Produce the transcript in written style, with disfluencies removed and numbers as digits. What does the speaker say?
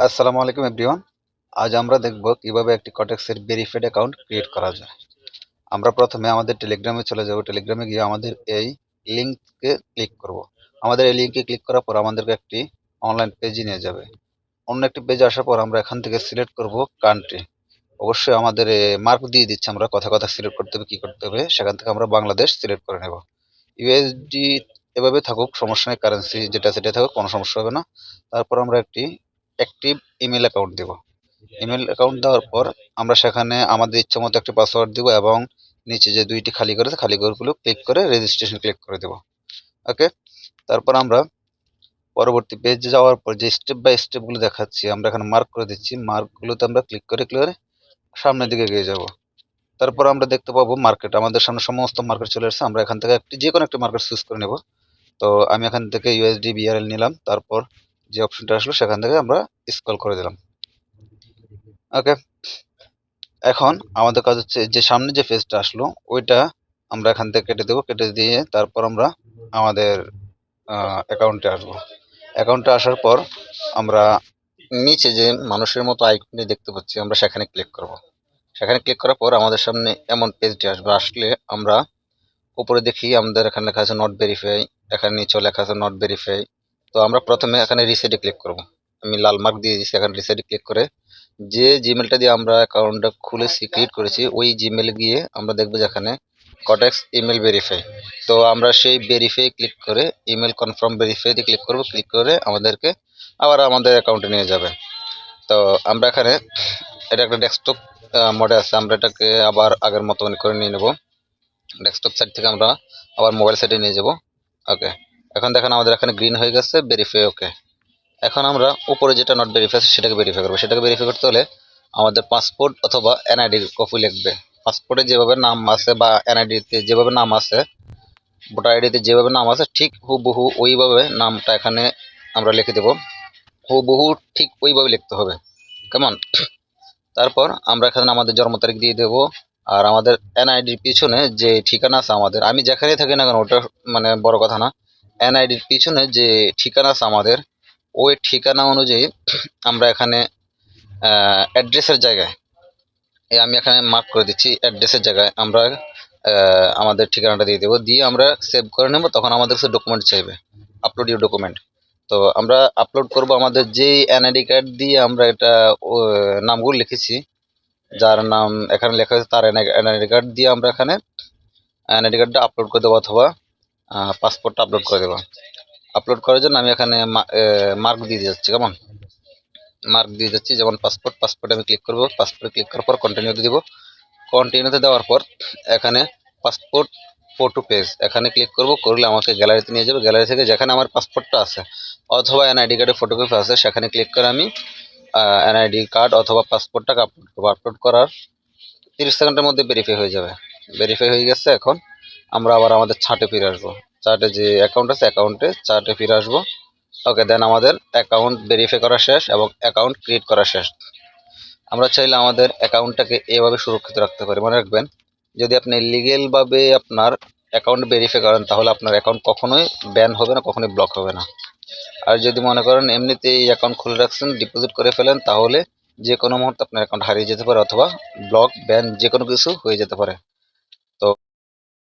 আসসালামু আলাইকুম এভরিওয়ান। আজ আমরা দেখব কিভাবে একটি কটেক্সের ভেরিফাইড অ্যাকাউন্ট ক্রিয়েট করা যায়। আমরা প্রথমে আমাদের টেলিগ্রামে চলে যাব। টেলিগ্রামে গিয়ে আমাদের এই লিঙ্কে ক্লিক করব। আমাদের এই লিঙ্কে ক্লিক করার পর আমাদেরকে একটি অনলাইন পেজে নিয়ে যাবে। অন্য একটি পেজে আসার পর আমরা এখান থেকে সিলেক্ট করব কান্ট্রি। অবশ্যই আমাদের মার্ক দিয়ে দিচ্ছে আমরা কথা কথা সিলেক্ট করতে হবে, কি করতে হবে। সেখান থেকে আমরা বাংলাদেশ সিলেক্ট করে নেব। ইউএসডি এভাবে থাকুক, সমস্যা নেই, কারেন্সি যেটা সেটা থাকুক, কোনো সমস্যা হবে না। তারপর আমরা একটি অ্যাক্টিভ ইমেল অ্যাকাউন্ট দেব। ইমেল অ্যাকাউন্ট দেওয়ার পর আমরা সেখানে আমাদের ইচ্ছা মতো একটি পাসওয়ার্ড দিব এবং নিচে যে দুইটি খালি করেছে খালি ঘরগুলো ক্লিক করে রেজিস্ট্রেশন ক্লিক করে দেব। ওকে। তারপর আমরা পরবর্তী পেজে যাওয়ার পর যে স্টেপ বাই স্টেপগুলো দেখাচ্ছি আমরা এখানে মার্ক করে দিচ্ছি। মার্কগুলোতে আমরা ক্লিক করে সামনের দিকে এগিয়ে যাব। তারপর আমরা দেখতে পাবো মার্কেট, আমাদের সামনে সমস্ত মার্কেট চলে আসছে। আমরা এখান থেকে যে কোনো একটি মার্কেট চুজ করে নেব। তো আমি এখান থেকে ইউএসডি বিআরএল নিলাম। তারপর যে অপশনটা আসলো সেখান থেকে আমরা স্ক্রল করে দিলাম। ওকে। এখন আমাদের কাজ হচ্ছে যে সামনে যে পেজটা আসলো ওইটা আমরা এখান থেকে কেটে দেবো। কেটে দিয়ে তারপর আমরা আমাদের অ্যাকাউন্টে আসবো। অ্যাকাউন্টে আসার পর আমরা নিচে যে মানুষের মতো আইকনটি দেখতে পাচ্ছি আমরা সেখানে ক্লিক করব। সেখানে ক্লিক করার পর আমাদের সামনে এমন পেজটি আসবে। আসলে আমরা উপরে দেখি আমাদের এখানে লেখা আছে নট ভেরিফাই, এখানে নিচেও লেখা আছে নট ভেরিফাই। তো আমরা প্রথমে এখানে রিসেটে ক্লিক করব। আমি লাল মার্ক দিয়ে দিচ্ছি। এখানে রিসেটে ক্লিক করে যে জিমেলটা দিয়ে আমরা অ্যাকাউন্টটা খুলেছি, ক্রিয়েট করেছি, ওই জিমেলে গিয়ে আমরা দেখবো যে এখানে কটেক্স ইমেল ভেরিফাই। তো আমরা সেই ভেরিফাই ক্লিক করে ইমেল কনফার্ম ভেরিফাইতে ক্লিক করব। ক্লিক করে আমাদেরকে আবার আমাদের অ্যাকাউন্টে নিয়ে যাবে। তো আমরা এখানে এটা একটা ডেস্কটপ মোডে আছে, আমরা এটাকে আবার আগের মতো করে নিয়ে নেব। ডেস্কটপ সাইড থেকে আমরা আবার মোবাইল সাইডে নিয়ে যাব। ওকে। এখন দেখেন আমাদের এখানে গ্রিন হয়ে গেছে, ভেরিফাই। ওকে। এখন আমরা উপরে যেটা নট ভেরিফাই আছে সেটাকে ভেরিফাই করবো। সেটাকে ভেরিফাই করতে হলে আমাদের পাসপোর্ট অথবা এনআইডি কপি লিখবে। পাসপোর্টে যেভাবে নাম আছে বা এনআইডিতে যেভাবে নাম আছে, ভোটার আইডিতে যেভাবে নাম আছে ঠিক হুবহু ওইভাবে নামটা এখানে আমরা লিখে দেব। হুবহু ঠিক ওইভাবে লিখতে হবে, কেমন? তারপর আমরা এখানে আমাদের জন্ম তারিখ দিয়ে দেব। আর আমাদের এনআইডির পিছনে যে ঠিকানা আছে আমাদের, আমি যেখানেই থাকি না কেন ওটা মানে বড় কথা না, এনআইডির পিছনে যে ঠিকানা আছে আমাদের ওই ঠিকানা অনুযায়ী আমরা এখানে অ্যাড্রেসের জায়গায় আমি এখানে মার্ক করে দিচ্ছি। অ্যাড্রেসের জায়গায় আমরা আমাদের ঠিকানাটা দিয়ে দেবো। দিয়ে আমরা সেভ করে নেব। তখন আমাদের কাছে ডকুমেন্ট চাইবে, আপলোড ইউর ডকুমেন্ট। তো আমরা আপলোড করব আমাদের যেই এনআইডি কার্ড দিয়ে আমরা এটা নামগুলো লিখেছি, যার নাম এখানে লেখা আছে তার এনআইডি কার্ড দিয়ে আমরা এখানে এনআইডি কার্ডটা আপলোড করে দেবো অথবা পাসপোর্টটা আপলোড করে দেবো। আপলোড করার জন্য আমি এখানে মার্ক দিয়ে যাচ্ছি। কেমন? মার্ক দিয়ে যাচ্ছি। যেমন পাসপোর্টে আমি ক্লিক করব। পাসপোর্টে ক্লিক করার পর কন্টিনিউতে দিব। কন্টিনিউতে দেওয়ার পর এখানে পাসপোর্ট ফটো পেজ এখানে ক্লিক করব। করলে আমাকে গ্যালারিতে নিয়ে যাবে। গ্যালারি থেকে যেখানে আমার পাসপোর্টটা আছে অথবা এনআইডি কার্ডের ফটোকপি আছে সেখানে ক্লিক করে আমি এনআইডি কার্ড অথবা পাসপোর্টটাকে আপলোড করবো। আপলোড করার 30 সেকেন্ডের মধ্যে ভেরিফাই হয়ে যাবে। ভেরিফাই হয়ে গেছে। এখন আমরা আবার আমাদের চার্টে ফিরে আসবো। চার্টে যে অ্যাকাউন্ট আছে অ্যাকাউন্টে চার্টে ফিরে আসবো। ওকে। দেন আমাদের অ্যাকাউন্ট ভেরিফাই করা শেষ এবং অ্যাকাউন্ট ক্রিয়েট করা শেষ। আমরা চাইলে আমাদের অ্যাকাউন্টটাকে এভাবে সুরক্ষিত রাখতে পারি। মনে রাখবেন, যদি আপনি লিগেলভাবে আপনার অ্যাকাউন্ট ভেরিফাই করেন তাহলে আপনার অ্যাকাউন্ট কখনোই ব্যান হবে না, কখনোই ব্লক হবে না। আর যদি মনে করেন এমনিতেই অ্যাকাউন্ট খুলে রাখছেন, ডিপোজিট করে ফেলেন, তাহলে যে কোনো মুহূর্তে আপনার অ্যাকাউন্ট হারিয়ে যেতে পারে অথবা ব্লক, ব্যান যে কোনো কিছু হয়ে যেতে পারে।